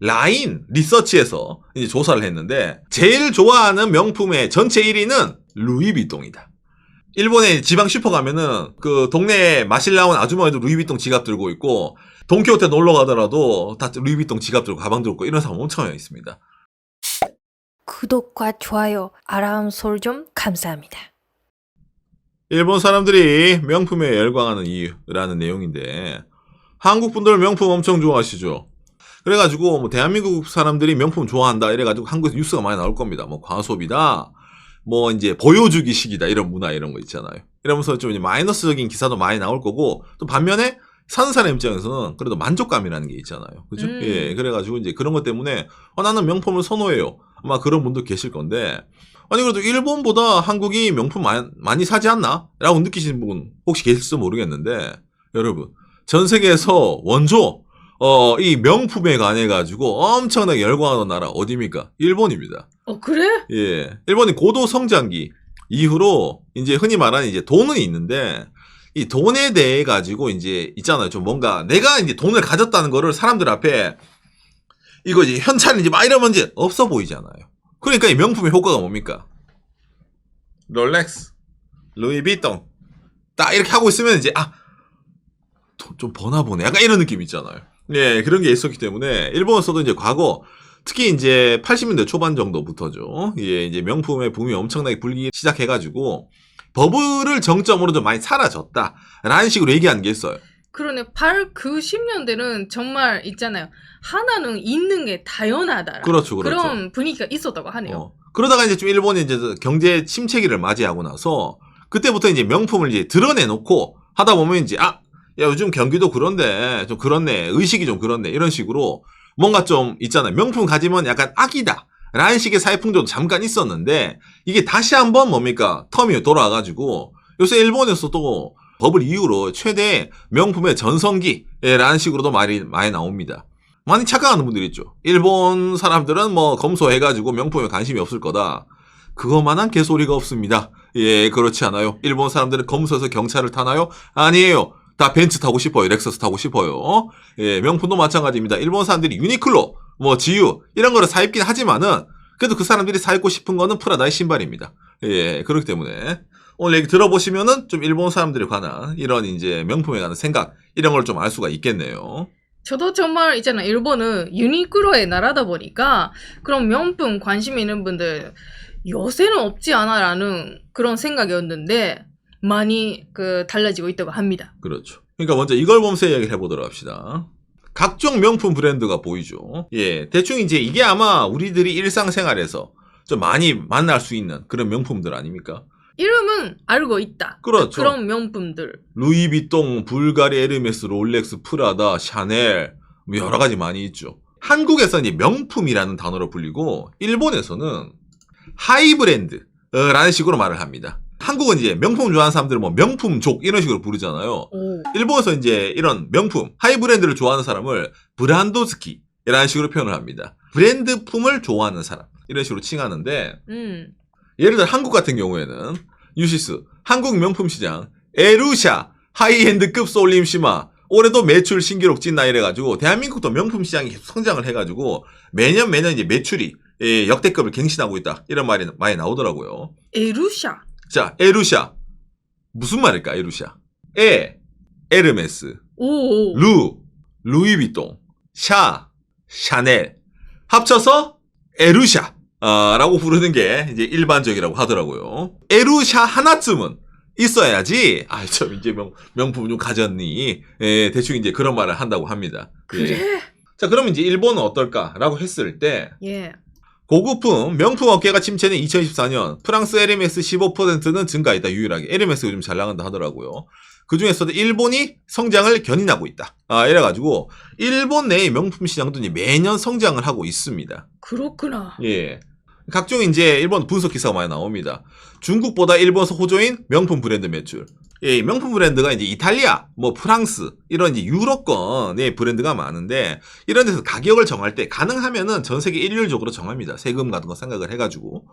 라인 리서치에서 이제 조사를 했는데 제일 좋아하는 명품의 전체 1위는 루이비통이다. 일본의 지방 슈퍼 가면은 그 동네에 마실 나온 아주머니도 루이비통 지갑 들고 있고 돈키호테 놀러 가더라도 다 루이비통 지갑 들고 가방 들고 이런 사람 엄청 많이 있습니다. 구독과 좋아요, 알람 설정 감사합니다. 일본 사람들이 명품에 열광하는 이유라는 내용인데 한국 분들 명품 엄청 좋아하시죠. 그래가지고 뭐 대한민국 사람들이 명품 좋아한다 이래가지고 한국에서 뉴스가 많이 나올 겁니다. 뭐 과소비다, 뭐 이제 보여주기식이다 이런 문화 이런 거 있잖아요. 이러면서 좀 이제 마이너스적인 기사도 많이 나올 거고 또 반면에 사는 사람 입장에서는 그래도 만족감이라는 게 있잖아요. 그죠? 예, 그래가지고 이제 그런 것 때문에 나는 명품을 선호해요. 아마 그런 분도 계실 건데 아니 그래도 일본보다 한국이 명품 많이 사지 않나? 라고 느끼시는 분 혹시 계실지도 모르겠는데 여러분 전 세계에서 원조 이 명품에 관해 가지고 엄청나게 열광하는 나라 어디입니까? 일본입니다. 그래? 예. 일본이 고도 성장기 이후로 이제 흔히 말하는 이제 돈은 있는데 이 돈에 대해 가지고 이제 있잖아요. 좀 뭔가 내가 이제 돈을 가졌다는 거를 사람들 앞에 이거 이제 현찰인지 막 이러면 이제 없어 보이잖아요. 그러니까 이 명품의 효과가 뭡니까? 롤렉스, 루이비통 딱 이렇게 하고 있으면 이제 돈 좀 버나 보네. 약간 이런 느낌 있잖아요. 예, 그런 게 있었기 때문에 일본에서도 이제 과거 특히 이제 80년대 초반 정도부터죠. 예, 이제 명품의 붐이 엄청나게 불기 시작해가지고 버블을 정점으로 좀 많이 사라졌다라는 식으로 얘기하는 게 있어요. 그러네. 그 10년대는 정말 있잖아요. 하나는 있는 게 당연하다. 그렇죠. 그런 분위기가 있었다고 하네요. 그러다가 이제 좀 일본이 이제 경제 침체기를 맞이하고 나서 그때부터 이제 명품을 이제 드러내놓고 하다 보면 이제 야, 요즘 경기도 그런데 좀 그렇네. 의식이 좀 그렇네. 이런 식으로 뭔가 좀 있잖아요. 명품 가지면 약간 악이다. 라는 식의 사회풍조도 잠깐 있었는데 이게 다시 한번 뭡니까? 텀이 돌아와가지고 요새 일본에서도 버블 이후로 최대 명품의 전성기라는 식으로도 말이 많이 나옵니다. 많이 착각하는 분들이 있죠. 일본 사람들은 뭐 검소해가지고 명품에 관심이 없을 거다. 그것만한 개소리가 없습니다. 예, 그렇지 않아요. 일본 사람들은 검소해서 경차를 타나요? 아니에요. 다 벤츠 타고 싶어요. 렉서스 타고 싶어요. 예, 명품도 마찬가지입니다. 일본 사람들이 유니클로, 뭐 지유 이런 거를 사 입긴 하지만은 그래도 그 사람들이 사 입고 싶은 거는 프라다의 신발입니다. 예, 그렇기 때문에 오늘 얘기 들어보시면은 좀 일본 사람들에 관한 이런 이제 명품에 관한 생각 이런 걸 좀 알 수가 있겠네요. 저도 정말 있잖아요. 일본은 유니클로의 나라다 보니까 그런 명품 관심 있는 분들 요새는 없지 않아라는 그런 생각이었는데 많이 달라지고 있다고 합니다. 그렇죠. 그러니까 먼저 이걸 보면서 이야기를 해보도록 합시다. 각종 명품 브랜드가 보이죠. 예, 대충 이제 이게 아마 우리들이 일상생활에서 좀 많이 만날 수 있는 그런 명품들 아닙니까? 이름은 알고 있다. 그렇죠. 그런 명품들. 루이비통, 불가리, 에르메스, 롤렉스, 프라다, 샤넬 뭐 여러 가지 많이 있죠. 한국에서는 이제 명품이라는 단어로 불리고 일본에서는 하이브랜드라는 식으로 말을 합니다. 한국은 이제 명품 좋아하는 사람들은 뭐 명품족 이런 식으로 부르잖아요. 일본에서 이제 이런 명품, 하이브랜드를 좋아하는 사람을 브란도스키라는 식으로 표현을 합니다. 브랜드품을 좋아하는 사람 이런 식으로 칭하는데 예를 들어 한국 같은 경우에는 유시스, 한국 명품 시장, 에루샤, 하이엔드급 솔림시마 올해도 매출 신기록 찐나 이래가지고 대한민국도 명품 시장이 계속 성장을 해가지고 매년 이제 매출이 역대급을 갱신하고 있다 이런 말이 많이 나오더라고요. 에루샤. 자, 에루샤 무슨 말일까? 에루샤 에르메스, 루이비통, 샤넬 합쳐서 에루샤 라고 부르는 게 이제 일반적이라고 하더라고요. 에루샤 하나쯤은 있어야지 참 이제 명품 좀 가졌니? 예, 대충 이제 그런 말을 한다고 합니다. 그래? 예. 자, 그러면 이제 일본은 어떨까라고 했을 때 예. 고급품, 명품 업계가 침체는 2024년 프랑스 에르메스 15%는 증가했다. 유일하게 에르메스가 좀 잘 나간다 하더라고요. 그 중에서도 일본이 성장을 견인하고 있다. 이래가지고 일본 내의 명품 시장도 이제 매년 성장을 하고 있습니다. 그렇구나. 예. 각종 이제 일본 분석 기사가 많이 나옵니다. 중국보다 일본에서 호조인 명품 브랜드 매출. 예, 명품 브랜드가 이제 이탈리아, 뭐 프랑스 이런 이제 유럽권의 브랜드가 많은데 이런 데서 가격을 정할 때 가능하면은 전 세계 일률적으로 정합니다. 세금 같은 거 생각을 해가지고.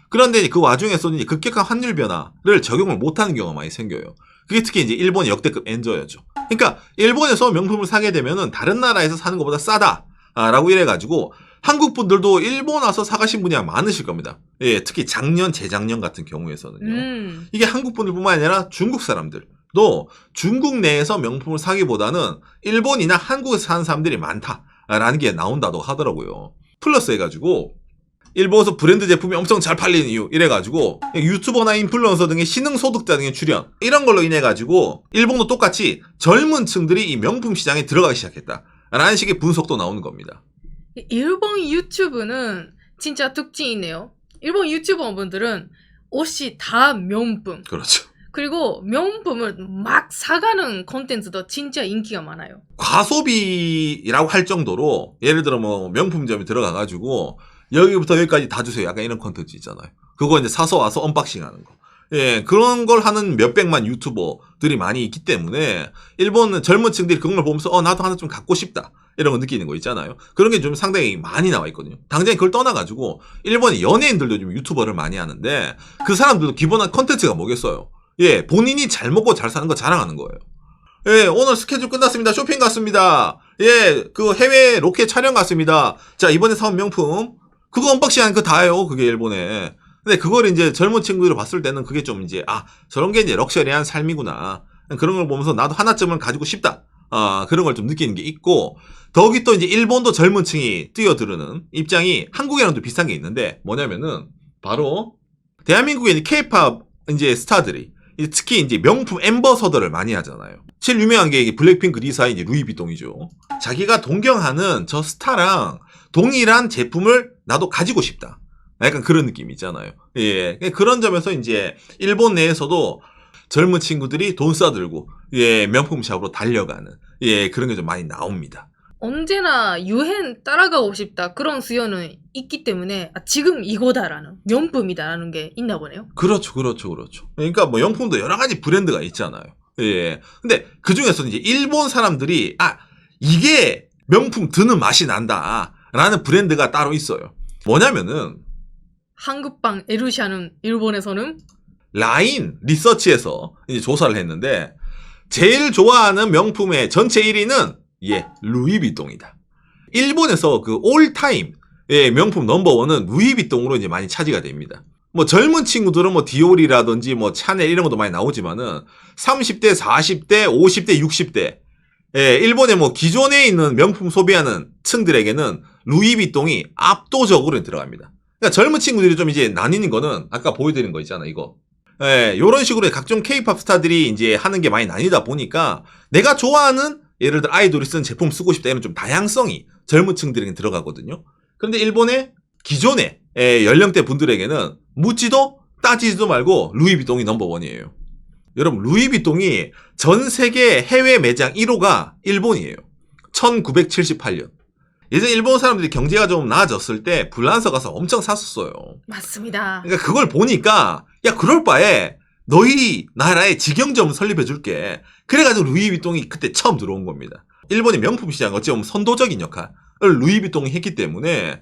그런데 그 와중에서는 이제 급격한 환율 변화를 적용을 못하는 경우가 많이 생겨요. 그게 특히 이제 일본의 역대급 엔저였죠. 그러니까 일본에서 명품을 사게 되면은 다른 나라에서 사는 것보다 싸다. 라고 이래가지고 한국 분들도 일본 와서 사가신 분이 많으실 겁니다. 예, 특히 작년, 재작년 같은 경우에서는요. 이게 한국 분들뿐만 아니라 중국 사람들도 중국 내에서 명품을 사기보다는 일본이나 한국에서 사는 사람들이 많다라는 게 나온다고 하더라고요. 플러스 해가지고 일본에서 브랜드 제품이 엄청 잘 팔리는 이유 이래가지고 유튜버나 인플루언서 등의 신흥소득자 등의 출연 이런 걸로 인해가지고 일본도 똑같이 젊은 층들이 이 명품 시장에 들어가기 시작했다라는 식의 분석도 나오는 겁니다. 일본 유튜브는 진짜 특징이 있네요. 일본 유튜버분들은 옷이 다 명품. 그렇죠. 그리고 명품을 막 사가는 콘텐츠도 진짜 인기가 많아요. 과소비라고 할 정도로 예를 들어 뭐 명품점에 들어가가지고 여기부터 여기까지 다 주세요. 약간 이런 콘텐츠 있잖아요. 그거 이제 사서 와서 언박싱 하는 거. 예, 그런 걸 하는 몇백만 유튜버들이 많이 있기 때문에 일본 젊은 층들이 그런 걸 보면서 나도 하나 좀 갖고 싶다. 이런 거 느끼는 거 있잖아요. 그런 게 좀 상당히 많이 나와 있거든요. 당장 그걸 떠나가지고 일본의 연예인들도 좀 유튜버를 많이 하는데 그 사람들도 기본한 콘텐츠가 뭐겠어요. 예, 본인이 잘 먹고 잘 사는 거 자랑하는 거예요. 예, 오늘 스케줄 끝났습니다. 쇼핑 갔습니다. 예, 그 해외 로켓 촬영 갔습니다. 자, 이번에 사온 명품. 그거 언박싱 하는 거 다예요. 그게 일본에. 근데 그걸 이제 젊은 친구들을 봤을 때는 그게 좀 이제, 저런 게 이제 럭셔리한 삶이구나. 그런 걸 보면서 나도 하나쯤은 가지고 싶다. 그런 걸 좀 느끼는 게 있고, 더욱이 또 이제 일본도 젊은 층이 뛰어드는 입장이 한국이랑 또 비슷한 게 있는데, 뭐냐면은, 바로, 대한민국에 이제 K-팝 이제 스타들이, 특히 이제 명품 앰버서더를 많이 하잖아요. 제일 유명한 게 블랙핑크 리사의 이제 루이비통이죠. 자기가 동경하는 저 스타랑 동일한 제품을 나도 가지고 싶다. 약간 그런 느낌이 있잖아요. 예. 그런 점에서 이제 일본 내에서도 젊은 친구들이 돈 써들고, 예, 명품샵으로 달려가는, 예, 그런 게 좀 많이 나옵니다. 언제나 유행 따라가고 싶다. 그런 수요는 있기 때문에 지금 이거다라는 명품이다라는 게 있나 보네요. 그렇죠. 그러니까 뭐 명품도 여러 가지 브랜드가 있잖아요. 예. 근데 그 중에서 이제 일본 사람들이, 이게 명품 드는 맛이 난다. 라는 브랜드가 따로 있어요. 뭐냐면은, 한국방 에루샤는 일본에서는 라인 리서치에서 이제 조사를 했는데, 제일 좋아하는 명품의 전체 1위는, 루이비통이다. 일본에서 그 올타임, 명품 넘버원은 루이비통으로 이제 많이 차지가 됩니다. 뭐 젊은 친구들은 뭐 디올이라든지 뭐 샤넬 이런 것도 많이 나오지만은 30대, 40대, 50대, 60대 일본의 뭐 기존에 있는 명품 소비하는 층들에게는 루이비통이 압도적으로 들어갑니다. 그러니까 젊은 친구들이 좀 이제 나뉘는 거는 아까 보여드린 거 있잖아, 이거. 요런 식으로 각종 K-팝 스타들이 이제 하는 게 많이 나뉘다 보니까 내가 좋아하는 예를 들어 아이돌이 쓴 제품 쓰고 싶다 이런 좀 다양성이 젊은 층들에게 들어가거든요. 그런데 일본의 기존의 연령대 분들에게는 묻지도 따지지도 말고 루이비통이 넘버원이에요. 여러분, 루이비통이 전 세계 해외 매장 1호가 일본이에요. 1978년. 예전 일본 사람들이 경제가 좀 나아졌을 때 불란서 가서 엄청 샀었어요. 맞습니다. 그러니까 그걸 보니까 그럴 바에 너희 나라에 직영점 설립해줄게. 그래가지고 루이비통이 그때 처음 들어온 겁니다. 일본의 명품 시장 어찌 보면 선도적인 역할을 루이비통이 했기 때문에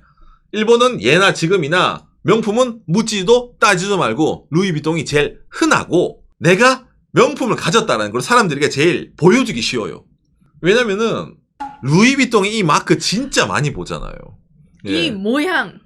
일본은 예나 지금이나 명품은 묻지도 따지도 말고 루이비통이 제일 흔하고 내가 명품을 가졌다는 걸 사람들에게 제일 보여주기 쉬워요. 왜냐면은 루이비통의 이 마크 진짜 많이 보잖아요. 이 모양.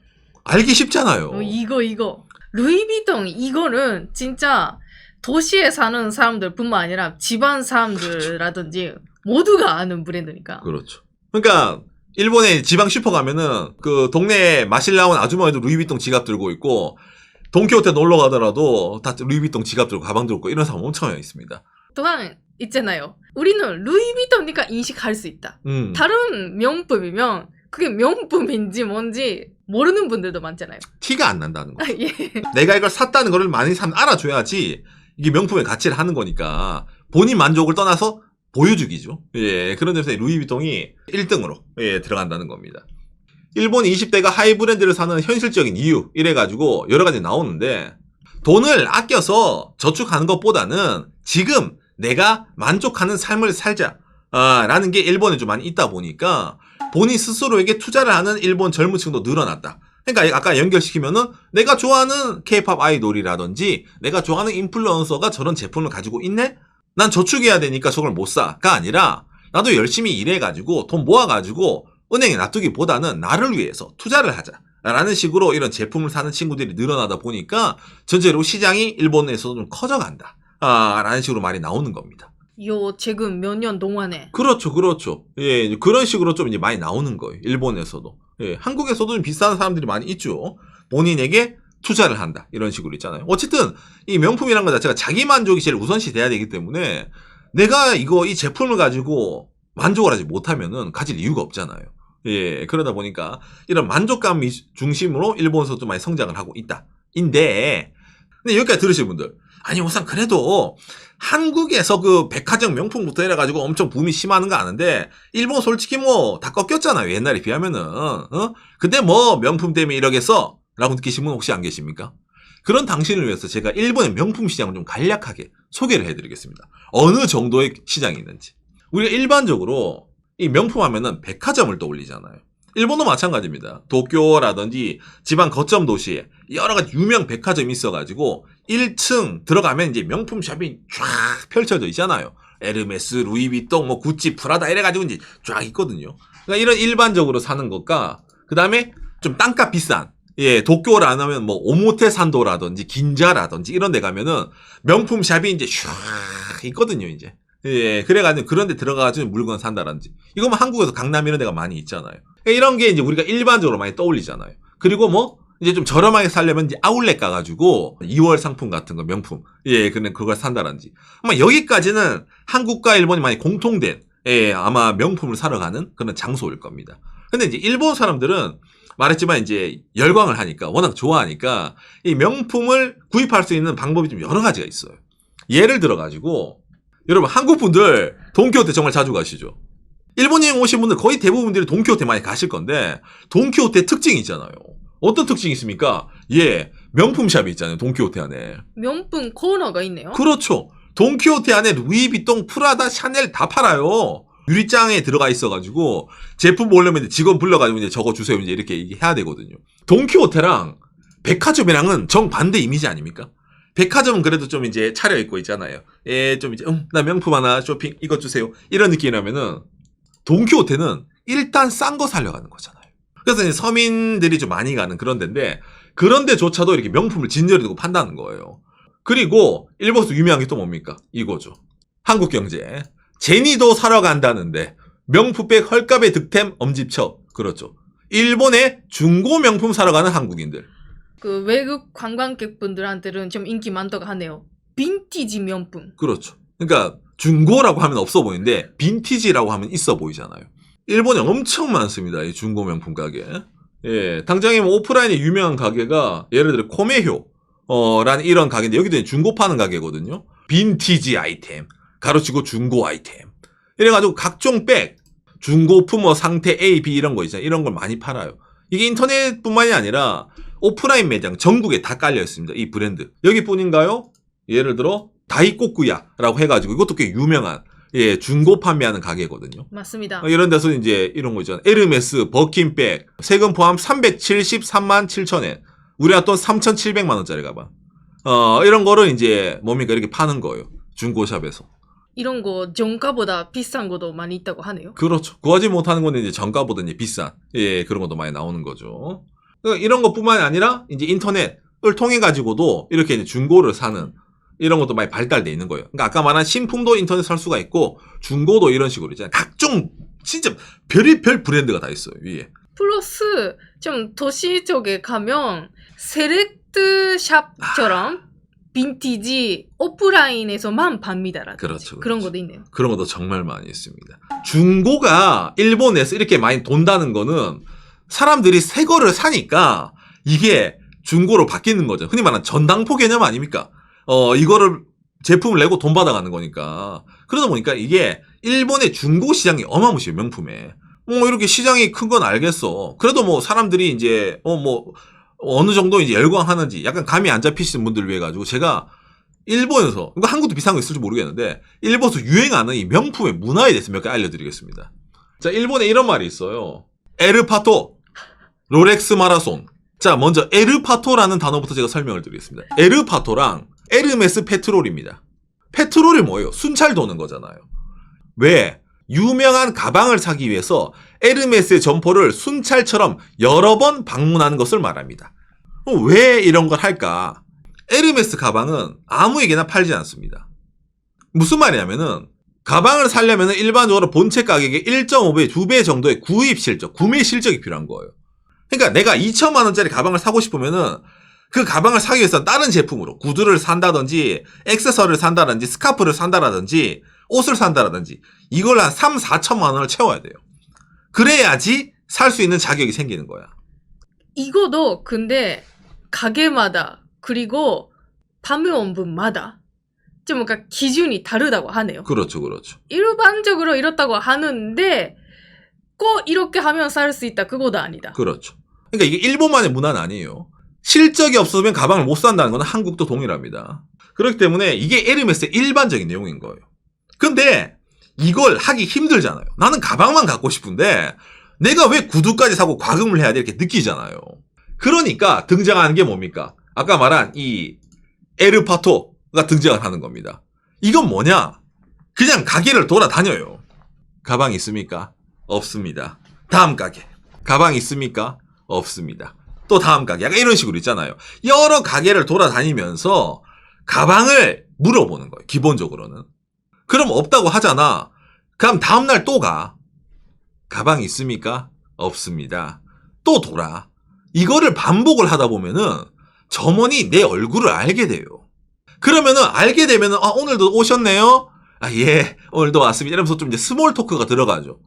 알기 쉽잖아요. 이거. 루이비통 이거는 진짜 도시에 사는 사람들뿐만 아니라 집안 사람들이라든지 모두가 아는 브랜드니까. 그렇죠. 그러니까 일본의 지방 슈퍼 가면은 그 동네에 마실 나온 아주머니도 루이비통 지갑 들고 있고 돈키호테 놀러 가더라도 다 루이비통 지갑 들고 가방 들고 이런 사람 엄청 많이 있습니다. 또한 있잖아요. 우리는 루이비통이니까 인식할 수 있다. 다른 명품이면 그게 명품인지 뭔지 모르는 분들도 많잖아요. 티가 안 난다는 거죠. 예. 내가 이걸 샀다는 거를 많이 사람 알아줘야지 이게 명품의 가치를 하는 거니까 본인 만족을 떠나서 보여주기죠. 예, 그런 점에서 루이비통이 1등으로 들어간다는 겁니다. 일본 20대가 하이브랜드를 사는 현실적인 이유 이래가지고 여러 가지 나오는데 돈을 아껴서 저축하는 것보다는 지금 내가 만족하는 삶을 살자 라는 게 일본에 좀 많이 있다 보니까 본인 스스로에게 투자를 하는 일본 젊은 층도 늘어났다. 그러니까 아까 연결시키면은 내가 좋아하는 K-팝 아이돌이라든지 내가 좋아하는 인플루언서가 저런 제품을 가지고 있네? 난 저축해야 되니까 저걸 못 사가 아니라 나도 열심히 일해가지고 돈 모아가지고 은행에 놔두기보다는 나를 위해서 투자를 하자라는 식으로 이런 제품을 사는 친구들이 늘어나다 보니까 전체로 시장이 일본에서 좀 커져간다. 라는 식으로 말이 나오는 겁니다. 요 최근 몇 년 동안에. 그렇죠, 그렇죠. 예, 이제 그런 식으로 좀 이제 많이 나오는 거예요. 일본에서도. 예, 한국에서도 좀 비싼 사람들이 많이 있죠. 본인에게 투자를 한다. 이런 식으로 있잖아요. 어쨌든 이 명품이란 것 자체가 자기 만족이 제일 우선시 돼야 되기 때문에 내가 이 제품을 가지고 만족을 하지 못하면은 가질 이유가 없잖아요. 예, 그러다 보니까 이런 만족감 중심으로 일본에서도 많이 성장을 하고 있다. 근데 여기까지 들으신 분들. 아니, 우선 그래도 한국에서 그 백화점 명품부터 해가지고 엄청 붐이 심하는 거 아는데, 일본 솔직히 뭐 다 꺾였잖아요. 옛날에 비하면은. 근데 뭐 명품 때문에 이러겠어? 라고 느끼신 분 혹시 안 계십니까? 그런 당신을 위해서 제가 일본의 명품 시장을 좀 간략하게 소개를 해드리겠습니다. 어느 정도의 시장이 있는지. 우리가 일반적으로 이 명품 하면은 백화점을 떠올리잖아요. 일본도 마찬가지입니다. 도쿄라든지 지방 거점 도시에 여러 가지 유명 백화점이 있어가지고 1층 들어가면 이제 명품 샵이 쫙 펼쳐져 있잖아요. 에르메스, 루이비통, 뭐 구찌, 프라다 이래가지고 이제 쫙 있거든요. 그러니까 이런 일반적으로 사는 것과 그 다음에 좀 땅값 비싼, 예, 도쿄라 하면 뭐 오모테산도라든지 긴자라든지 이런 데 가면은 명품 샵이 이제 쫙 있거든요, 이제. 예, 그래가지고 그런 데 들어가가지고 물건 산다든지. 이거면 한국에서 강남 이런 데가 많이 있잖아요. 이런 게 이제 우리가 일반적으로 많이 떠올리잖아요. 그리고 뭐, 이제 좀 저렴하게 살려면 이제 아울렛 가가지고 2월 상품 같은 거 명품. 예, 그걸 산다든지. 아마 여기까지는 한국과 일본이 많이 공통된, 예, 아마 명품을 사러 가는 그런 장소일 겁니다. 근데 이제 일본 사람들은 말했지만 이제 열광을 하니까, 워낙 좋아하니까 이 명품을 구입할 수 있는 방법이 좀 여러 가지가 있어요. 예를 들어가지고, 여러분, 한국 분들 돈키호테 정말 자주 가시죠? 일본 여행 오신 분들 거의 대부분들이 돈키호테 많이 가실 건데, 돈키호테 특징이 있잖아요. 어떤 특징이 있습니까? 예, 명품샵이 있잖아요. 돈키호테 안에. 명품 코너가 있네요. 그렇죠. 돈키호테 안에 루이비통, 프라다, 샤넬 다 팔아요. 유리장에 들어가 있어가지고 제품 보려면 직원 불러가지고 이제 적어주세요. 이제 이렇게 해야 되거든요. 돈키호테랑 백화점이랑은 정반대 이미지 아닙니까? 백화점은 그래도 좀 이제 차려입고 있잖아요. 예, 좀 이제, 나 명품 하나 쇼핑, 이것 주세요. 이런 느낌이라면은, 돈키호테는 일단 싼 거 살려가는 거잖아요. 그래서 이제 서민들이 좀 많이 가는 그런 데인데, 그런 데조차도 이렇게 명품을 진열해 두고 판다는 거예요. 그리고, 일본에서 유명한 게 또 뭡니까? 이거죠. 한국 경제. 제니도 사러 간다는데, 명품백 헐값에 득템 엄지척. 그렇죠. 일본의 중고 명품 사러 가는 한국인들. 그 외국 관광객분들한테는 좀 인기 많다고 하네요. 빈티지 명품. 그렇죠. 그러니까 중고라고 하면 없어 보이는데 빈티지라고 하면 있어 보이잖아요. 일본에 엄청 많습니다. 이 중고 명품 가게. 예, 당장에 뭐 오프라인에 유명한 가게가 예를 들어 코메효 라는 이런 가게인데 여기도 중고 파는 가게거든요. 빈티지 아이템, 가로치고 중고 아이템. 이래가지고 각종 백, 중고품 뭐 상태 A, B 이런 거 있잖아요. 이런 걸 많이 팔아요. 이게 인터넷뿐만이 아니라 오프라인 매장 전국에 다 깔려 있습니다. 이 브랜드. 여기뿐인가요? 예를 들어 다이꼬쿠야라고 해가지고 이것도 꽤 유명한 예 중고 판매하는 가게거든요. 맞습니다. 이런 데서 이제 이런 거 있잖아요. 에르메스 버킨백 세금 포함 373만 7천엔. 우리가 또 3,700만 원짜리 가방. 이런 거를 이제 뭡니까 이렇게 파는 거예요. 중고샵에서. 이런 거 정가보다 비싼 것도 많이 있다고 하네요. 그렇죠. 구하지 못하는 거는 이제 정가보다 이제 비싼 예 그런 것도 많이 나오는 거죠. 그러니까 이런 것뿐만이 아니라 이제 인터넷을 통해 가지고도 이렇게 이제 중고를 사는 이런 것도 많이 발달돼 있는 거예요. 그러니까 아까 말한 신품도 인터넷 살 수가 있고 중고도 이런 식으로 있잖아요. 각종 진짜 별의별 브랜드가 다 있어요 위에. 플러스 좀 도시 쪽에 가면 셀렉트 샵처럼 빈티지 오프라인에서만 팝니다라든지 그렇죠, 그런 그렇죠. 것도 있네요. 그런 것도 정말 많이 있습니다. 중고가 일본에서 이렇게 많이 돈다는 거는 사람들이 새 거를 사니까 이게 중고로 바뀌는 거죠. 흔히 말하는 전당포 개념 아닙니까? 이거를 제품을 내고 돈 받아가는 거니까. 그러다 보니까 이게 일본의 중고 시장이 어마무시해요, 명품에. 뭐 이렇게 시장이 큰 건 알겠어. 그래도 뭐 사람들이 이제 어느 정도 이제 열광하는지 약간 감이 안 잡히시는 분들을 위해 가지고 제가 일본에서, 그러니까 한국도 비싼 거 있을지 모르겠는데 일본에서 유행하는 이 명품의 문화에 대해서 몇 개 알려드리겠습니다. 자, 일본에 이런 말이 있어요. 에르파토, 롤렉스 마라손. 자, 먼저 에르파토라는 단어부터 제가 설명을 드리겠습니다. 에르파토랑 에르메스 페트롤입니다. 페트롤이 뭐예요? 순찰 도는 거잖아요. 왜? 유명한 가방을 사기 위해서 에르메스의 점포를 순찰처럼 여러 번 방문하는 것을 말합니다. 왜 이런 걸 할까? 에르메스 가방은 아무에게나 팔지 않습니다. 무슨 말이냐면은 가방을 사려면 일반적으로 본체 가격의 1.5배, 2배 정도의 구입 실적, 구매 실적이 필요한 거예요. 그러니까 내가 2천만 원짜리 가방을 사고 싶으면은 그 가방을 사기 위해서는 다른 제품으로 구두를 산다든지 액세서리를 산다든지 스카프를 산다든지 옷을 산다든지 이걸 한 3, 4천만 원을 채워야 돼요. 그래야지 살 수 있는 자격이 생기는 거야. 이거도 근데 가게마다 그리고 판매원분마다 좀 뭔가 기준이 다르다고 하네요. 그렇죠, 그렇죠. 일반적으로 이렇다고 하는데 꼭 이렇게 하면 살 수 있다 그거도 아니다. 그렇죠. 그러니까 이게 일본만의 문화는 아니에요. 실적이 없으면 가방을 못 산다는 건 한국도 동일합니다. 그렇기 때문에 이게 에르메스의 일반적인 내용인 거예요. 근데 이걸 하기 힘들잖아요. 나는 가방만 갖고 싶은데 내가 왜 구두까지 사고 과금을 해야 돼 이렇게 느끼잖아요. 그러니까 등장하는 게 뭡니까? 아까 말한 이 에르파토가 등장을 하는 겁니다. 이건 뭐냐? 그냥 가게를 돌아다녀요. 가방 있습니까? 없습니다. 다음 가게. 가방 있습니까? 없습니다. 또 다음 가게. 약간 이런 식으로 있잖아요. 여러 가게를 돌아다니면서 가방을 물어보는 거예요. 기본적으로는. 그럼 없다고 하잖아. 그럼 다음날 또 가. 가방 있습니까? 없습니다. 또 돌아. 이거를 반복을 하다 보면은 점원이 내 얼굴을 알게 돼요. 그러면은 알게 되면은 오늘도 오셨네요? 예, 오늘도 왔습니다. 이러면서 좀 이제 스몰 토크가 들어가죠.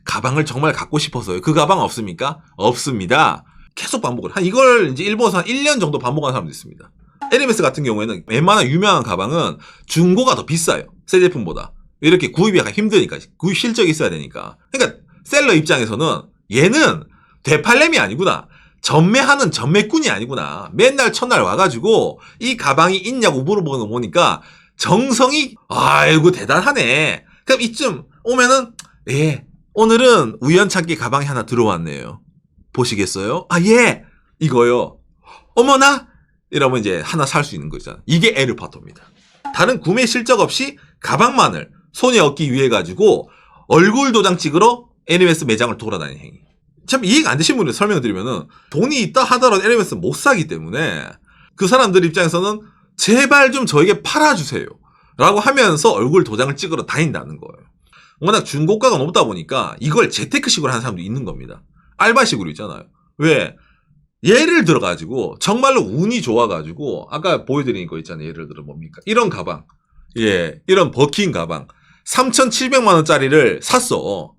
가방을 정말 갖고 싶어서요. 그 가방 없습니까? 없습니다. 계속 반복을. 이걸 이제 일본에서 한 1년 정도 반복한 사람도 있습니다. 에르메스 같은 경우에는 웬만한 유명한 가방은 중고가 더 비싸요. 새 제품보다. 이렇게 구입이 약간 힘드니까. 구입 실적이 있어야 되니까. 그러니까 셀러 입장에서는 얘는 되팔렘이 아니구나. 전매하는 전매꾼이 아니구나. 맨날 첫날 와가지고 이 가방이 있냐고 물어보는 거 보니까 정성이 아이고 대단하네. 그럼 이쯤 오면은 예 오늘은 우연찮게 가방이 하나 들어왔네요. 보시겠어요? 예 이거요. 어머나 이러면 이제 하나 살 수 있는 거 있잖아. 이게 에르파토입니다. 다른 구매 실적 없이 가방만을 손에 얻기 위해 가지고 얼굴 도장 찍으러 에르메스 매장을 돌아다니는 행위. 참 이해가 안 되신 분들 설명드리면은 돈이 있다 하더라도 에르메스 못 사기 때문에 그 사람들 입장에서는 제발 좀 저에게 팔아주세요 라고 하면서 얼굴 도장을 찍으러 다닌다는 거예요. 워낙 중고가가 높다 보니까 이걸 재테크식으로 하는 사람도 있는 겁니다. 알바식으로 있잖아요. 왜? 예를 들어가지고 정말로 운이 좋아가지고 아까 보여드린 거 있잖아요. 예를 들어 뭡니까? 이런 가방. 예, 이런 버킨 가방 3,700만 원짜리를 샀어.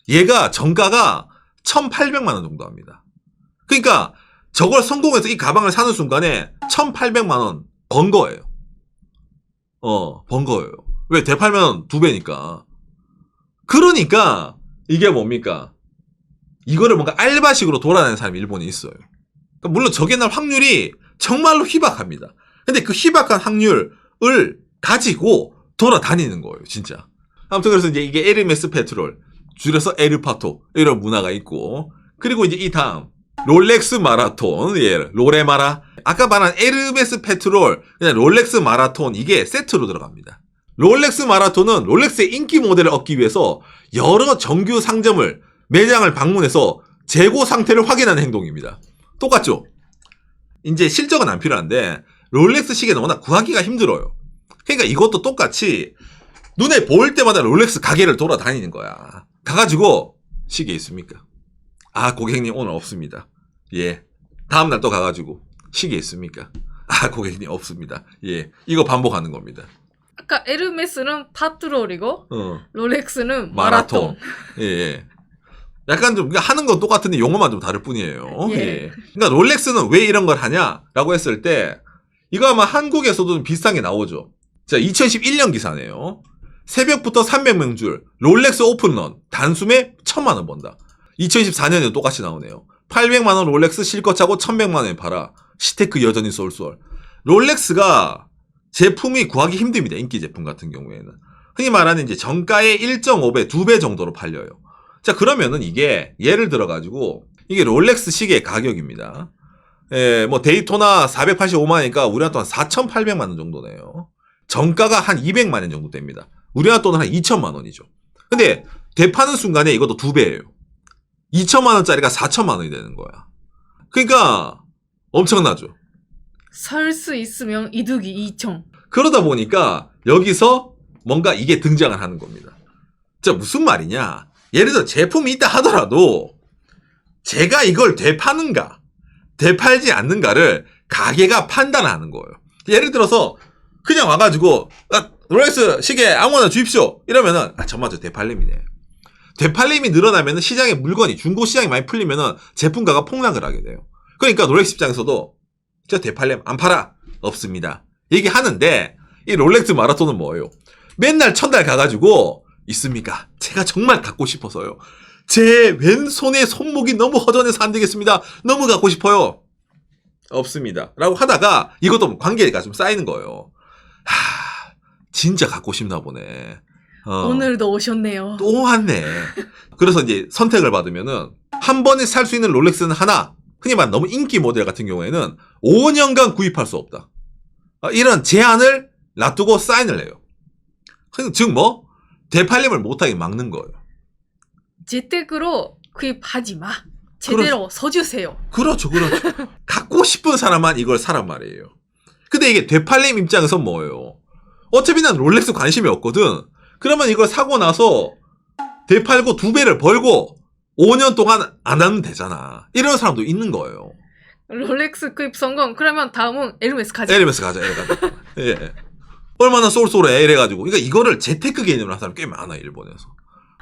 얘가 정가가 1,800만 원 정도 합니다. 그러니까 저걸 성공해서 이 가방을 사는 순간에 1,800만 원 번 거예요. 번 거예요. 왜? 되팔면 2배니까. 그러니까 이게 뭡니까? 이거를 뭔가 알바식으로 돌아다니는 사람이 일본에 있어요. 그러니까 물론 저게 날 확률이 정말로 희박합니다. 근데 그 희박한 확률을 가지고 돌아다니는 거예요, 진짜. 아무튼 그래서 이제 이게 에르메스 페트롤, 줄여서 에르파토 이런 문화가 있고, 그리고 이제 이 다음 롤렉스 마라톤, 예, 로레마라. 아까 말한 에르메스 페트롤, 그냥 롤렉스 마라톤 이게 세트로 들어갑니다. 롤렉스 마라톤은 롤렉스의 인기 모델을 얻기 위해서 여러 정규 상점을 매장을 방문해서 재고 상태를 확인하는 행동입니다. 똑같죠? 이제 실적은 안 필요한데 롤렉스 시계는 워낙 구하기가 힘들어요. 그러니까 이것도 똑같이 눈에 보일 때마다 롤렉스 가게를 돌아다니는 거야. 가가지고 시계 있습니까? 고객님 오늘 없습니다. 예. 다음날 또 가가지고 시계 있습니까? 고객님 없습니다. 예. 이거 반복하는 겁니다. 아까 에르메스는 파트롤이고 롤렉스는 마라톤. 예. 약간 좀 하는 건 똑같은데 용어만 좀 다를 뿐이에요. 예. 예. 그러니까 롤렉스는 왜 이런 걸 하냐라고 했을 때 이거 아마 한국에서도 좀 비슷한 게 나오죠. 자, 2011년 기사네요. 새벽부터 300명 줄 롤렉스 오픈런 단숨에 1,000만 원 번다. 2014년에도 똑같이 나오네요. 800만 원 롤렉스 실컷 차고 1,100만 원에 팔아. 시테크 여전히 쏠쏠. 롤렉스가 제품이 구하기 힘듭니다. 인기 제품 같은 경우에는. 흔히 말하는 이제 정가의 1.5배, 2배 정도로 팔려요. 자, 그러면은 이게 예를 들어가지고 이게 롤렉스 시계 가격입니다. 예, 뭐 데이토나 485만 원이니까 우리나라 돈 한 4,800만 원 정도네요. 정가가 한 200만 원 정도 됩니다. 우리나라 돈은 한 2천만 원이죠. 근데 되파는 순간에 이것도 2배예요. 2천만 원짜리가 4천만 원이 되는 거야. 그러니까 엄청나죠. 살 수 있으면 이득이 2천. 그러다 보니까 여기서 뭔가 이게 등장을 하는 겁니다. 자, 무슨 말이냐? 예를 들어 제품이 있다 하더라도 제가 이걸 되파는가, 되팔지 않는가를 가게가 판단하는 거예요. 예를 들어서 그냥 와가지고 롤렉스 시계 아무거나 주십시오 이러면은 정말 저 되팔림이네. 되팔림이 늘어나면은 시장의 물건이 중고 시장이 많이 풀리면은 제품가가 폭락을 하게 돼요. 그러니까 롤렉스 입장에서도 저 되팔림 안 팔아 없습니다 얘기하는데, 이 롤렉스 마라톤은 뭐예요? 맨날 첫날 가가지고 있습니까? 제가 정말 갖고 싶어서요. 제 왼손의 손목이 너무 허전해서 안 되겠습니다. 너무 갖고 싶어요. 없습니다. 라고 하다가 이것도 관계가 좀 쌓이는 거예요. 진짜 갖고 싶나 보네. 오늘도 오셨네요. 또 왔네. 그래서 이제 선택을 받으면은 한 번에 살 수 있는 롤렉스는 하나, 흔히 말하는 너무 인기 모델 같은 경우에는 5년간 구입할 수 없다. 이런 제한을 놔두고 사인을 해요. 즉 뭐? 되팔림을 못하게 막는 거예요. 재테크로 구입하지 마. 제대로 써주세요. 그렇죠. 갖고 싶은 사람만 이걸 사란 말이에요. 근데 이게 되팔림 입장에서 뭐예요? 어차피 난 롤렉스 관심이 없거든. 그러면 이걸 사고 나서 되팔고 2배를 벌고 5년 동안 안 하면 되잖아. 이런 사람도 있는 거예요. 롤렉스 구입 성공. 그러면 다음은 에르메스 가자. 에르메스 가자. 예. 얼마나 쏠쏠해 이래가지고. 그러니까 이거를 재테크 개념으로 하는 사람 꽤 많아, 일본에서.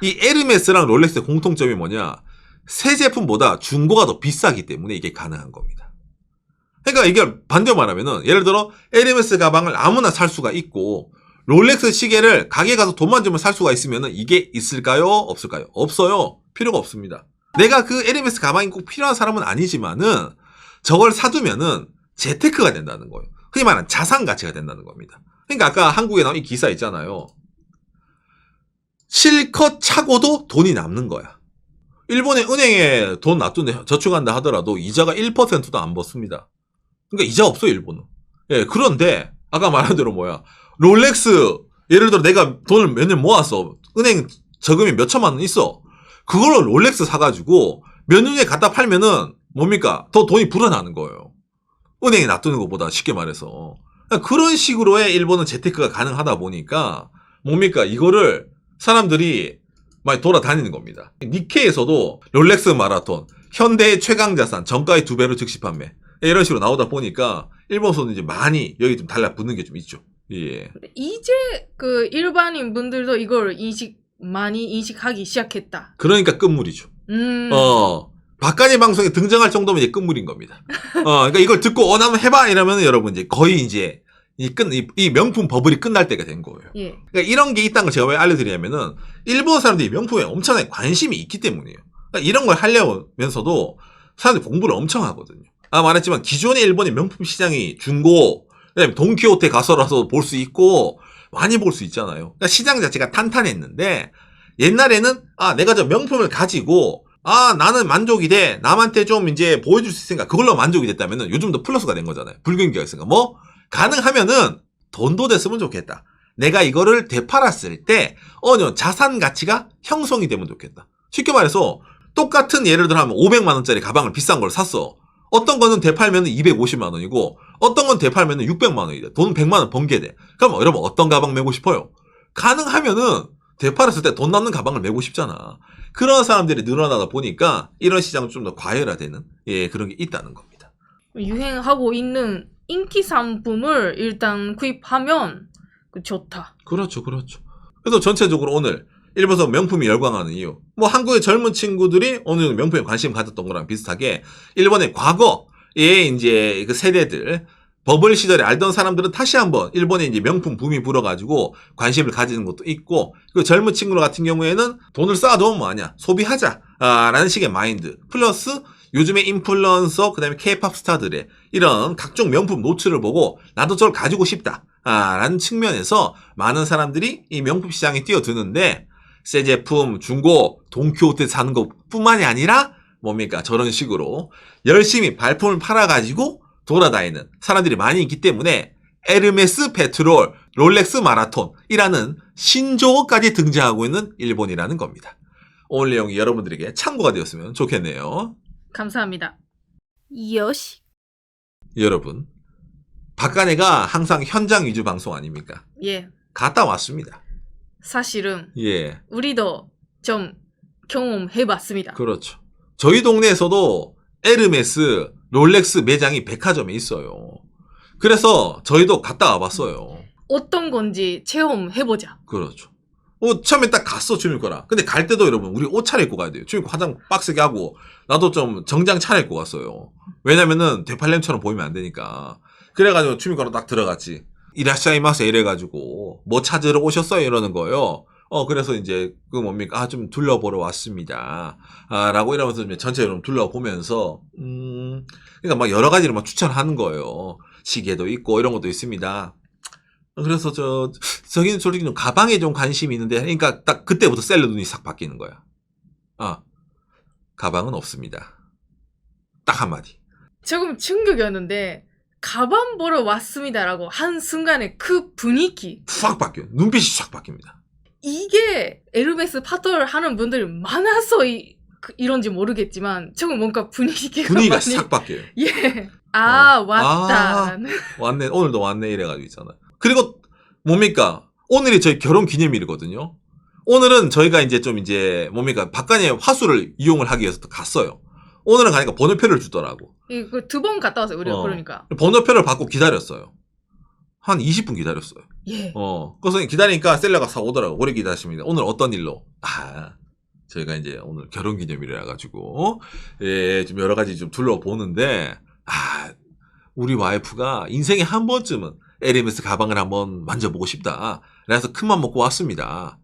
이 에르메스랑 롤렉스의 공통점이 뭐냐? 새 제품보다 중고가 더 비싸기 때문에 이게 가능한 겁니다. 그러니까 이게 반대로 말하면은, 예를 들어 에르메스 가방을 아무나 살 수가 있고 롤렉스 시계를 가게 가서 돈만 주면 살 수가 있으면은 이게 있을까요? 없을까요? 없어요. 필요가 없습니다. 내가 그 에르메스 가방이 꼭 필요한 사람은 아니지만은 저걸 사두면은 재테크가 된다는 거예요. 흔히 말하는 자산 가치가 된다는 겁니다. 그러니까 아까 한국에 나온 이 기사 있잖아요. 실컷 차고도 돈이 남는 거야. 일본의 은행에 돈 놔두는데 저축한다 하더라도 이자가 1%도 안 받습니다. 그러니까 이자 없어요, 일본은. 예, 그런데 아까 말한 대로 롤렉스, 예를 들어 내가 돈을 몇 년 모았어. 은행 저금이 몇 천만 원 있어. 그걸로 롤렉스 사가지고 몇 년에 갖다 팔면은 뭡니까? 더 돈이 불어나는 거예요. 은행에 놔두는 것보다, 쉽게 말해서. 그런 식으로의 일본은 재테크가 가능하다 보니까 뭡니까? 이거를 사람들이 많이 돌아다니는 겁니다. 니케에서도 롤렉스 마라톤, 현대의 최강자산, 정가의 2배로 즉시 판매, 이런 식으로 나오다 보니까 일본에서는 이제 많이 여기 좀 달라붙는 게 좀 있죠. 예. 이제 그 일반인 분들도 이걸 많이 인식하기 시작했다. 그러니까 끝물이죠. 박간의 방송에 등장할 정도면 이제 끝물인 겁니다. 그러니까 이걸 듣고 나면 해봐 이러면 여러분 이제 거의 이제 이 명품 버블이 끝날 때가 된 거예요. 예. 그러니까 이런 게 있다는 걸 제가 왜 알려드리냐면은 일본 사람들이 명품에 엄청나게 관심이 있기 때문이에요. 그러니까 이런 걸 하려면서도 사람들이 공부를 엄청 하거든요. 말했지만 기존의 일본의 명품 시장이 중고, 그다음에 돈키호테 가서라도 볼 수 있고 많이 볼 수 있잖아요. 그러니까 시장 자체가 탄탄했는데, 옛날에는 내가 저 명품을 가지고 나는 만족이 돼, 남한테 좀 이제 보여줄 수 있으니까 그걸로 만족이 됐다면은 요즘도 플러스가 된 거잖아요. 불경기가 있으니까 가능하면은 돈도 됐으면 좋겠다. 내가 이거를 되팔았을 때 어느 자산 가치가 형성이 되면 좋겠다. 쉽게 말해서 똑같은, 예를 들어 하면 500만 원짜리 가방을 비싼 걸 샀어. 어떤 거는 되팔면 250만 원이고 어떤 건 되팔면 600만 원이 돼. 돈 100만 원 번게 돼. 그럼 여러분 어떤 가방 메고 싶어요? 가능하면은 되팔았을 때 돈 남는 가방을 메고 싶잖아. 그런 사람들이 늘어나다 보니까 이런 시장은 좀 더 과열화되는 그런 게 있다는 겁니다. 유행하고 있는 인기 상품을 일단 구입하면 좋다. 그렇죠. 그래서 전체적으로 오늘 일본에서 명품이 열광하는 이유, 한국의 젊은 친구들이 어느 정도 명품에 관심 가졌던 거랑 비슷하게 일본의 과거의 이제 그 세대들, 버블 시절에 알던 사람들은 다시 한번 일본에 이제 명품 붐이 불어가지고 관심을 가지는 것도 있고, 그 젊은 친구들 같은 경우에는 돈을 쌓아두면 뭐하냐, 소비하자 라는 식의 마인드, 플러스 요즘의 인플루언서, 그 다음에 케이팝 스타들의 이런 각종 명품 노출을 보고 나도 저걸 가지고 싶다 라는 측면에서 많은 사람들이 이 명품 시장에 뛰어드는데, 새 제품, 중고, 돈키호테 사는 것뿐만이 아니라 저런 식으로 열심히 발품을 팔아가지고 돌아다니는 사람들이 많이 있기 때문에 에르메스 페트롤, 롤렉스 마라톤이라는 신조어까지 등장하고 있는 일본이라는 겁니다. 오늘 내용이 여러분들에게 참고가 되었으면 좋겠네요. 감사합니다. 요시. 여러분, 박간애가 항상 현장 위주 방송 아닙니까? 예. 갔다 왔습니다. 사실은 예, 우리도 좀 경험해봤습니다. 그렇죠. 저희 동네에서도 에르메스, 롤렉스 매장이 백화점에 있어요. 그래서 저희도 갔다 와봤어요. 어떤 건지 체험해보자. 그렇죠. 처음에 딱 갔어, 주민거라. 근데 갈 때도 여러분, 우리 옷 차려입고 가야 돼요. 주민거 화장 빡세게 하고, 나도 좀 정장 차려입고 갔어요. 왜냐면은, 되팔렘처럼 보이면 안 되니까. 그래가지고 주민거라 딱 들어갔지. 이라샤이마세 이래가지고, 뭐 찾으러 오셨어요? 이러는 거예요. 그래서 이제, 그 뭡니까? 좀 둘러보러 왔습니다. 라고 이러면서 전체 여러분 둘러보면서, 그러니까 막 여러 가지를 막 추천하는 거예요. 시계도 있고, 이런 것도 있습니다. 그래서 저기는 솔직히 좀 가방에 좀 관심이 있는데, 그러니까 딱 그때부터 셀러 눈이 싹 바뀌는 거야. 가방은 없습니다. 딱 한마디. 조금 충격이었는데 가방 보러 왔습니다라고 한 순간에 그 분위기 확 바뀌어요. 눈빛이 싹 바뀝니다. 이게 에르메스 파트를 하는 분들이 많아서 이런지 모르겠지만 조금 뭔가 분위기가 많이 싹 바뀌어요. 예. 왔다. 왔네. 오늘도 왔네. 이래가지고 있잖아. 그리고 뭡니까? 오늘이 저희 결혼 기념일이거든요. 오늘은 저희가 이제 뭡니까? 박간의 화수를 이용을 하기 위해서 또 갔어요. 오늘은 가니까 번호표를 주더라고. 이거 2번 갔다 왔어요. 우리가 그러니까. 번호표를 받고 기다렸어요. 한 20분 기다렸어요. 예. 그래서 기다리니까 셀러가 사 오더라고. 오래 기다리십니다. 오늘 어떤 일로? 저희가 이제 오늘 결혼 기념일이라 가지고 예, 좀 여러 가지 좀 둘러보는데 우리 와이프가 인생에 한 번쯤은 에르메스 가방을 한번 만져보고 싶다. 그래서 큰맘 먹고 왔습니다.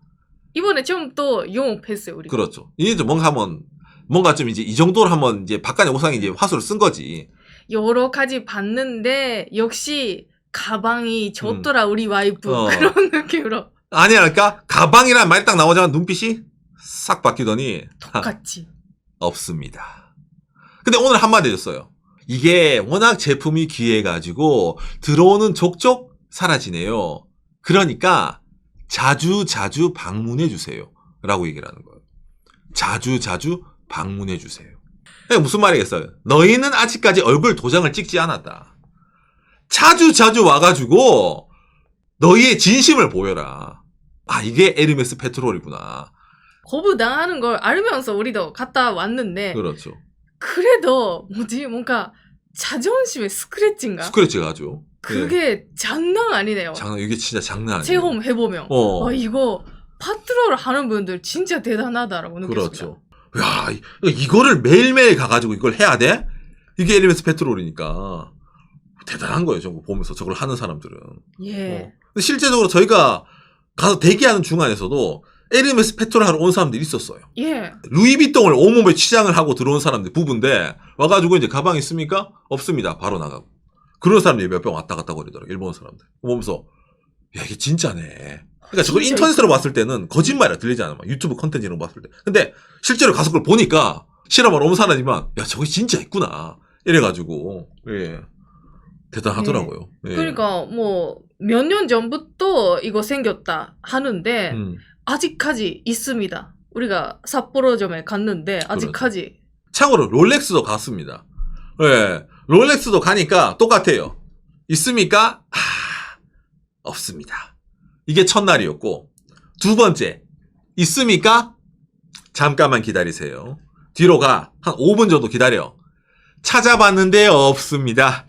이번에 좀 또 영업했어요, 우리가. 그렇죠. 이제 뭔가 좀 이제 이 정도로 한번 이제 박간의 오상이 이제 화수를 쓴 거지. 여러 가지 봤는데 역시 가방이 좋더라 우리 와이프 그런 느낌으로. 아니랄까? 가방이란 말 딱 나오자마자 눈빛이 싹 바뀌더니 똑같이. 없습니다. 근데 오늘 한마디 해줬어요. 이게 워낙 제품이 귀해가지고 들어오는 족족 사라지네요. 그러니까 자주 방문해주세요. 라고 얘기를 하는 거예요. 자주 방문해주세요. 무슨 말이겠어요? 너희는 아직까지 얼굴 도장을 찍지 않았다. 자주 와가지고 너희의 진심을 보여라. 이게 에르메스 페트롤이구나. 거부당하는 걸 알면서 우리도 갔다 왔는데 그렇죠. 그래도 뭔가 자존심의 스크래치인가? 스크래치가 아주. 그게 장난 아니네요. 이게 진짜 장난 아니에요. 체험해보면 이거 파트롤을 하는 분들 진짜 대단하다라고 느꼈습니다. 그렇죠. 야, 이거를 매일매일 가가지고 이걸 해야 돼? 이게 에르메스 페트롤이니까 대단한 거예요. 저거 보면서 저걸 하는 사람들은. 예. 근데 실제적으로 저희가 가서 대기하는 중간에서도 에르메스 페트롤 하러 온 사람들이 있었어요. 예. 루이비통을 온몸에 치장을 하고 들어온 사람들 부부인데 와가지고 이제 가방 있습니까? 없습니다. 바로 나가고. 그런 사람들이 몇 명 왔다 갔다 거리더라고요. 일본 사람들. 보면서 야 이게 진짜네. 그러니까 저걸 인터넷으로 봤을 때는 거짓말이라 들리지 않아. 유튜브 컨텐츠 이런 거 봤을 때. 근데 실제로 가서 그걸 보니까 실험을 오면 사람이지만 야 저게 진짜 있구나. 이래가지고 예 대단하더라고요. 예. 그러니까 뭐 몇 년 전부터 이거 생겼다 하는데 아직까지 있습니다. 우리가 삿포로점에 갔는데 아직까지. 그렇죠. 참고로 롤렉스도 갔습니다. 예, 롤렉스도 가니까 똑같아요. 있습니까? 없습니다. 이게 첫날이었고 두 번째 있습니까? 잠깐만 기다리세요. 뒤로 가. 한 5분 정도 기다려. 찾아봤는데 없습니다.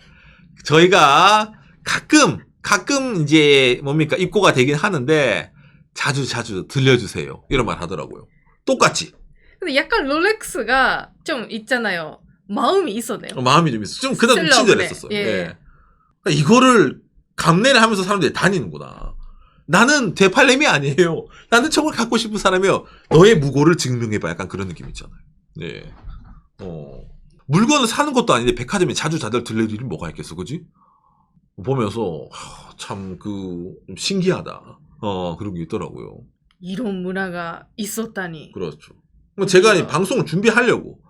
저희가 가끔 이제 뭡니까 입고가 되긴 하는데 자주 들려주세요. 이런 말 하더라고요. 똑같이. 근데 약간 롤렉스가 좀 있잖아요. 마음이 있었네요. 마음이 좀 있어. 좀 그다음 좀 친절했었어요. 예. 예. 그러니까 이거를 감내를 하면서 사람들이 다니는구나. 나는 되팔렘이 아니에요. 나는 저걸 갖고 싶은 사람이요. 너의 무고를 증명해봐. 약간 그런 느낌 있잖아요. 네. 물건을 사는 것도 아닌데 백화점에 자주 들릴 일이 뭐가 있겠어, 그지? 보면서 참 좀 신기하다. 그런 게 있더라고요. 이런 문화가 있었다니. 그렇죠. 제가 방송을 준비하려고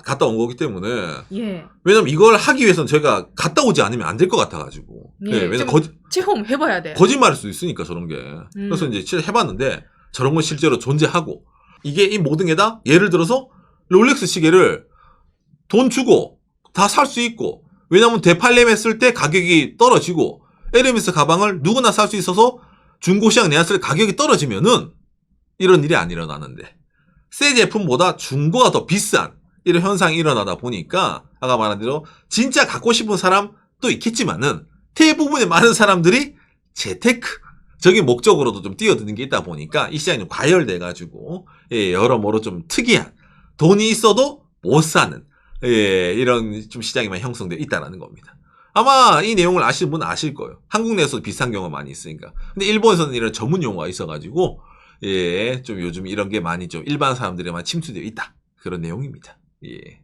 갔다 온 거기 때문에. 예. 왜냐면 이걸 하기 위해서는 제가 갔다 오지 않으면 안 될 것 같아가지고. 예. 네, 왜냐면 체험해봐야 돼. 거짓말일 수도 있으니까 저런 게. 그래서 이제 해봤는데 저런 건 실제로 존재하고 이게 이 모든 게 다 예를 들어서 롤렉스 시계를 돈 주고 다 살 수 있고, 왜냐면 되팔림했을 때 가격이 떨어지고 에르메스 가방을 누구나 살 수 있어서 중고시장 내놨을 때 가격이 떨어지면은 이런 일이 안 일어나는데, 새 제품보다 중고가 더 비싼 이런 현상이 일어나다 보니까 아까 말한 대로 진짜 갖고 싶은 사람도 있겠지만은 대부분의 많은 사람들이 재테크적인 목적으로도 좀 뛰어드는 게 있다 보니까 이 시장이 좀 과열돼가지고 여러모로 좀 특이한, 돈이 있어도 못 사는 이런 좀 시장이 많이 형성되어 있다는 겁니다. 아마 이 내용을 아시는 분은 아실 거예요. 한국 내에서도 비슷한 경우가 많이 있으니까. 근데 일본에서는 이런 전문 용어가 있어가지고 좀 요즘 이런 게 많이 좀 일반 사람들에만 침투되어 있다. 그런 내용입니다. 예.